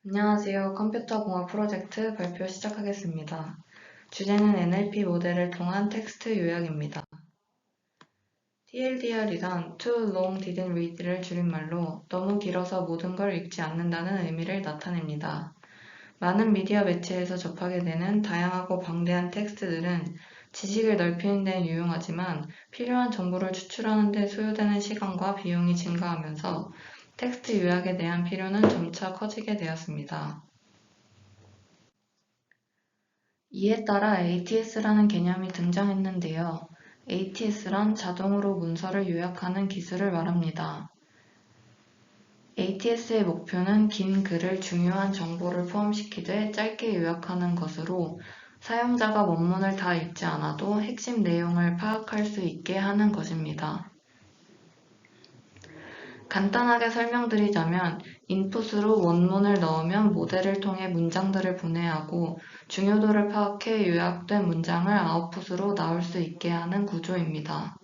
안녕하세요. 컴퓨터 공학 프로젝트 발표 시작하겠습니다. 주제는 NLP 모델을 통한 텍스트 요약입니다. TLDR이란 Too Long Didn't Read를 줄임말로 너무 길어서 모든 걸 읽지 않는다는 의미를 나타냅니다. 많은 미디어 매체에서 접하게 되는 다양하고 방대한 텍스트들은 지식을 넓히는 데 유용하지만 필요한 정보를 추출하는 데 소요되는 시간과 비용이 증가하면서 텍스트 요약에 대한 필요는 점차 커지게 되었습니다. 이에 따라 ATS라는 개념이 등장했는데요. ATS란 자동으로 문서를 요약하는 기술을 말합니다. ATS의 목표는 긴 글을 중요한 정보를 포함시키되 짧게 요약하는 것으로 사용자가 원문을 다 읽지 않아도 핵심 내용을 파악할 수 있게 하는 것입니다. 간단하게 설명드리자면 인풋으로 원문을 넣으면 모델을 통해 문장들을 분해하고 중요도를 파악해 요약된 문장을 아웃풋으로 나올 수 있게 하는 구조입니다.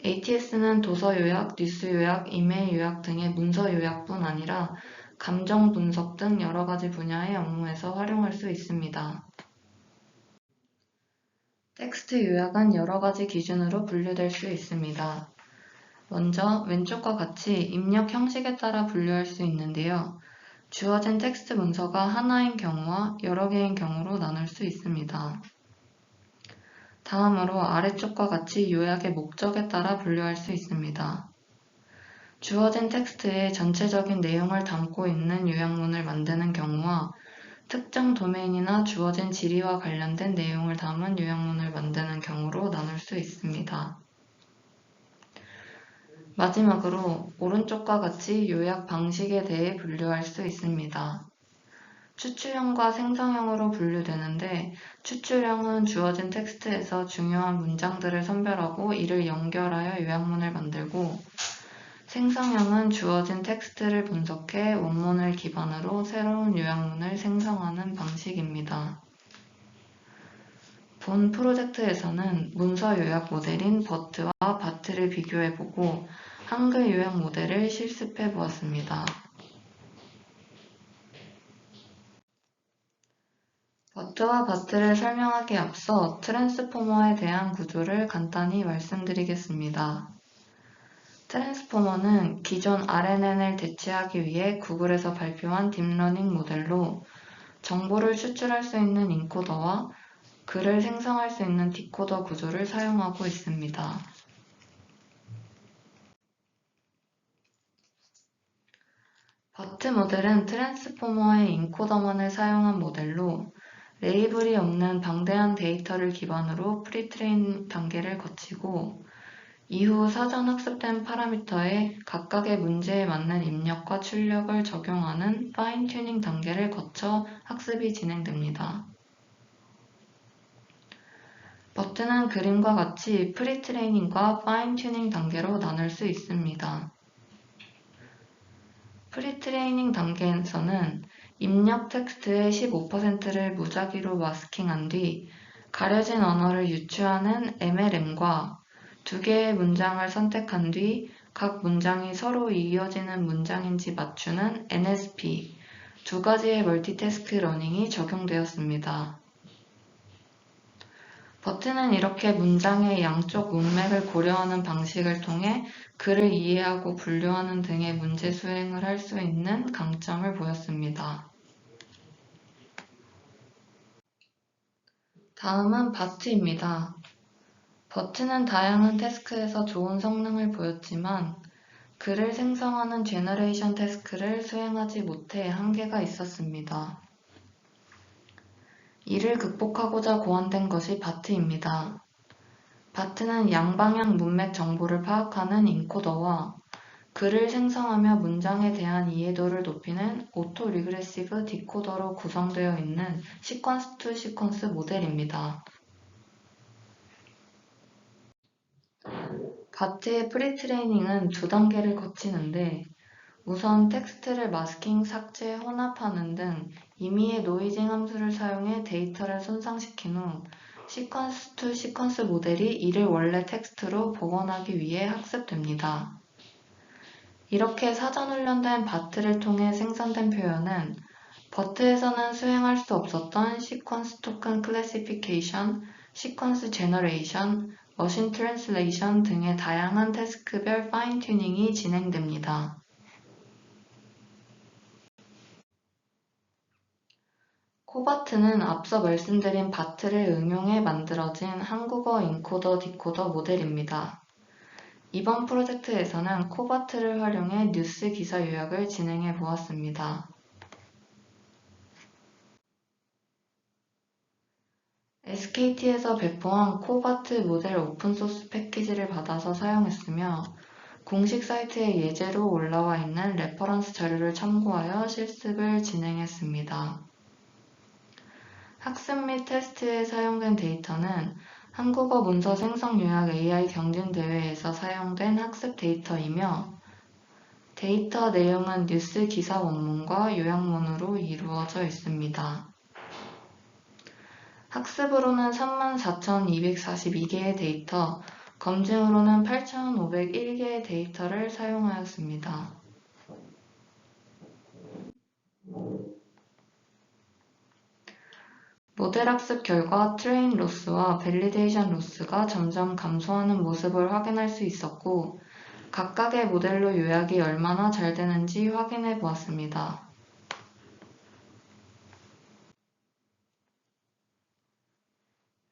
ATS는 도서 요약, 뉴스 요약, 이메일 요약 등의 문서 요약뿐 아니라 감정 분석 등 여러 가지 분야의 업무에서 활용할 수 있습니다. 텍스트 요약은 여러 가지 기준으로 분류될 수 있습니다. 먼저 왼쪽과 같이 입력 형식에 따라 분류할 수 있는데요. 주어진 텍스트 문서가 하나인 경우와 여러 개인 경우로 나눌 수 있습니다. 다음으로 아래쪽과 같이 요약의 목적에 따라 분류할 수 있습니다. 주어진 텍스트의 전체적인 내용을 담고 있는 요약문을 만드는 경우와 특정 도메인이나 주어진 지리와 관련된 내용을 담은 요약문을 만드는 경우로 나눌 수 있습니다. 마지막으로 오른쪽과 같이 요약 방식에 대해 분류할 수 있습니다. 추출형과 생성형으로 분류되는데 추출형은 주어진 텍스트에서 중요한 문장들을 선별하고 이를 연결하여 요약문을 만들고 생성형은 주어진 텍스트를 분석해 원문을 기반으로 새로운 요약문을 생성하는 방식입니다. 본 프로젝트에서는 문서 요약 모델인 버트와 바트를 비교해보고 한글 요약 모델을 실습해보았습니다. 버트와 바트를 설명하기에 앞서 트랜스포머에 대한 구조를 간단히 말씀드리겠습니다. 트랜스포머는 기존 RNN을 대체하기 위해 구글에서 발표한 딥러닝 모델로 정보를 추출할 수 있는 인코더와 글을 생성할 수 있는 디코더 구조를 사용하고 있습니다. 버트 모델은 트랜스포머의 인코더만을 사용한 모델로 레이블이 없는 방대한 데이터를 기반으로 프리트레인 단계를 거치고 이후 사전 학습된 파라미터에 각각의 문제에 맞는 입력과 출력을 적용하는 파인 튜닝 단계를 거쳐 학습이 진행됩니다. 버트는 그림과 같이 프리트레이닝과 파인 튜닝 단계로 나눌 수 있습니다. 프리트레이닝 단계에서는 입력 텍스트의 15%를 무작위로 마스킹한 뒤 가려진 언어를 유추하는 MLM과 두 개의 문장을 선택한 뒤 각 문장이 서로 이어지는 문장인지 맞추는 NSP, 두 가지의 멀티태스크 러닝이 적용되었습니다. 버트는 이렇게 문장의 양쪽 문맥을 고려하는 방식을 통해 글을 이해하고 분류하는 등의 문제 수행을 할 수 있는 강점을 보였습니다. 다음은 바트입니다. 버트는 다양한 태스크에서 좋은 성능을 보였지만 글을 생성하는 제너레이션 태스크를 수행하지 못해 한계가 있었습니다. 이를 극복하고자 고안된 것이 바트입니다. 바트는 양방향 문맥 정보를 파악하는 인코더와 글을 생성하며 문장에 대한 이해도를 높이는 오토 리그레시브 디코더로 구성되어 있는 시퀀스 투 시퀀스 모델입니다. 바트의 프리트레이닝은 두 단계를 거치는데 우선 텍스트를 마스킹, 삭제, 혼합하는 등 임의의 노이징 함수를 사용해 데이터를 손상시킨 후 시퀀스 투 시퀀스 모델이 이를 원래 텍스트로 복원하기 위해 학습됩니다. 이렇게 사전 훈련된 바트를 통해 생성된 표현은 버트에서는 수행할 수 없었던 시퀀스 토큰 클래시피케이션, 시퀀스 제너레이션, 머신 트랜슬레이션 등의 다양한 태스크별 파인 튜닝이 진행됩니다. 코바트는 앞서 말씀드린 바트를 응용해 만들어진 한국어 인코더 디코더 모델입니다. 이번 프로젝트에서는 코바트를 활용해 뉴스 기사 요약을 진행해 보았습니다. SKT에서 배포한 코바트 모델 오픈소스 패키지를 받아서 사용했으며 공식 사이트에 예제로 올라와 있는 레퍼런스 자료를 참고하여 실습을 진행했습니다. 학습 및 테스트에 사용된 데이터는 한국어 문서 생성 요약 AI 경진대회에서 사용된 학습 데이터이며 데이터 내용은 뉴스 기사 원문과 요약문으로 이루어져 있습니다. 학습으로는 34,242개의 데이터, 검증으로는 8,501개의 데이터를 사용하였습니다. 모델 학습 결과 트레인 로스와 밸리데이션 로스가 점점 감소하는 모습을 확인할 수 있었고, 각각의 모델로 요약이 얼마나 잘 되는지 확인해 보았습니다.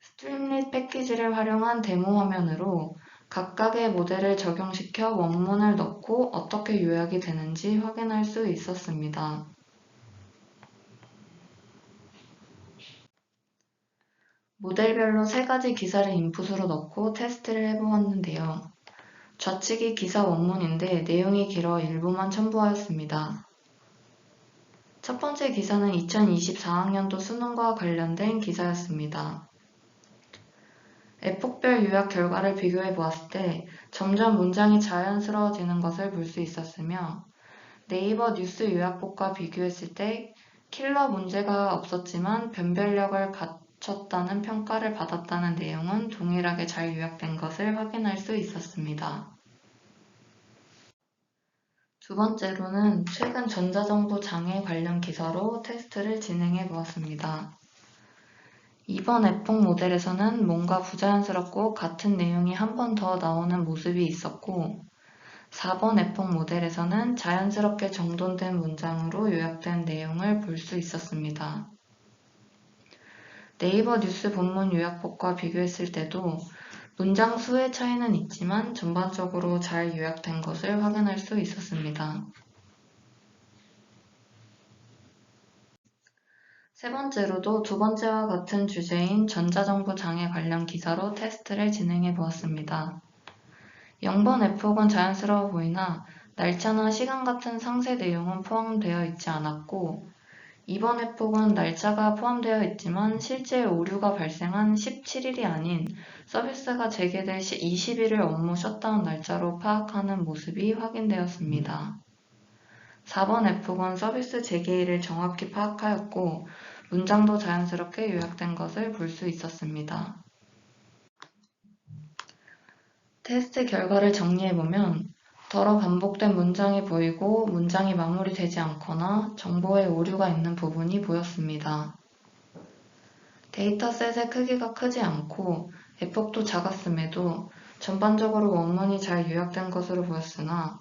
스트림릿 패키지를 활용한 데모 화면으로 각각의 모델을 적용시켜 원문을 넣고 어떻게 요약이 되는지 확인할 수 있었습니다. 모델별로 3가지 기사를 인풋으로 넣고 테스트를 해보았는데요. 좌측이 기사 원문인데 내용이 길어 일부만 첨부하였습니다. 첫 번째 기사는 2024학년도 수능과 관련된 기사였습니다. 에폭별 요약 결과를 비교해 보았을 때 점점 문장이 자연스러워지는 것을 볼 수 있었으며 네이버 뉴스 요약법과 비교했을 때 킬러 문제가 없었지만 변별력을 갖췄다는 평가를 받았다는 내용은 동일하게 잘 요약된 것을 확인할 수 있었습니다. 두 번째로는 최근 전자정보 장애 관련 기사로 테스트를 진행해 보았습니다. 이번 에폭 모델에서는 뭔가 부자연스럽고 같은 내용이 한 번 더 나오는 모습이 있었고 4번 에폭 모델에서는 자연스럽게 정돈된 문장으로 요약된 내용을 볼 수 있었습니다. 네이버 뉴스 본문 요약법과 비교했을 때도 문장 수의 차이는 있지만 전반적으로 잘 요약된 것을 확인할 수 있었습니다. 세 번째로도 두 번째와 같은 주제인 전자정보 장애 관련 기사로 테스트를 진행해 보았습니다. 0번 에폭은 자연스러워 보이나 날짜나 시간 같은 상세 내용은 포함되어 있지 않았고 2번 에폭은 날짜가 포함되어 있지만 실제 오류가 발생한 17일이 아닌 서비스가 재개될 20일을 업무 셧다운 날짜로 파악하는 모습이 확인되었습니다. 4번 에폭은 서비스 재개일을 정확히 파악하였고 문장도 자연스럽게 요약된 것을 볼 수 있었습니다. 테스트 결과를 정리해보면 더러 반복된 문장이 보이고 문장이 마무리되지 않거나 정보에 오류가 있는 부분이 보였습니다. 데이터셋의 크기가 크지 않고 에폭도 작았음에도 전반적으로 원문이 잘 요약된 것으로 보였으나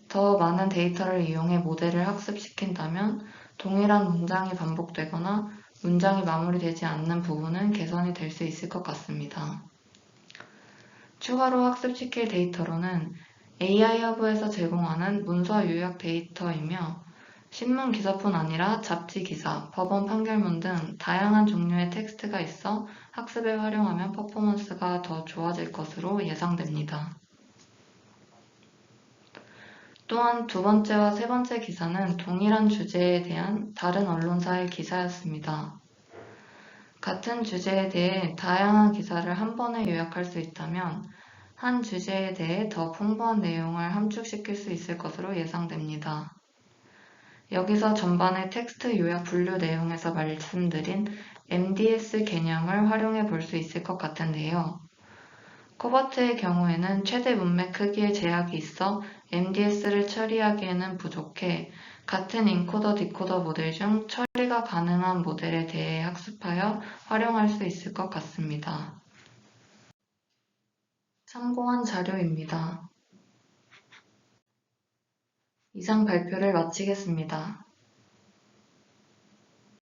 더 많은 데이터를 이용해 모델을 학습시킨다면 동일한 문장이 반복되거나 문장이 마무리되지 않는 부분은 개선이 될 수 있을 것 같습니다. 추가로 학습시킬 데이터로는 AI허브에서 제공하는 문서 요약 데이터이며 신문 기사뿐 아니라 잡지 기사, 법원 판결문 등 다양한 종류의 텍스트가 있어 학습에 활용하면 퍼포먼스가 더 좋아질 것으로 예상됩니다. 또한 두 번째와 세 번째 기사는 동일한 주제에 대한 다른 언론사의 기사였습니다. 같은 주제에 대해 다양한 기사를 한 번에 요약할 수 있다면 한 주제에 대해 더 풍부한 내용을 함축시킬 수 있을 것으로 예상됩니다. 여기서 전반의 텍스트 요약 분류 내용에서 말씀드린 MDS 개념을 활용해 볼 수 있을 것 같은데요. 코버트의 경우에는 최대 문맥 크기의 제약이 있어 MDS를 처리하기에는 부족해 같은 인코더 디코더 모델 중 처리가 가능한 모델에 대해 학습하여 활용할 수 있을 것 같습니다. 참고한 자료입니다. 이상 발표를 마치겠습니다.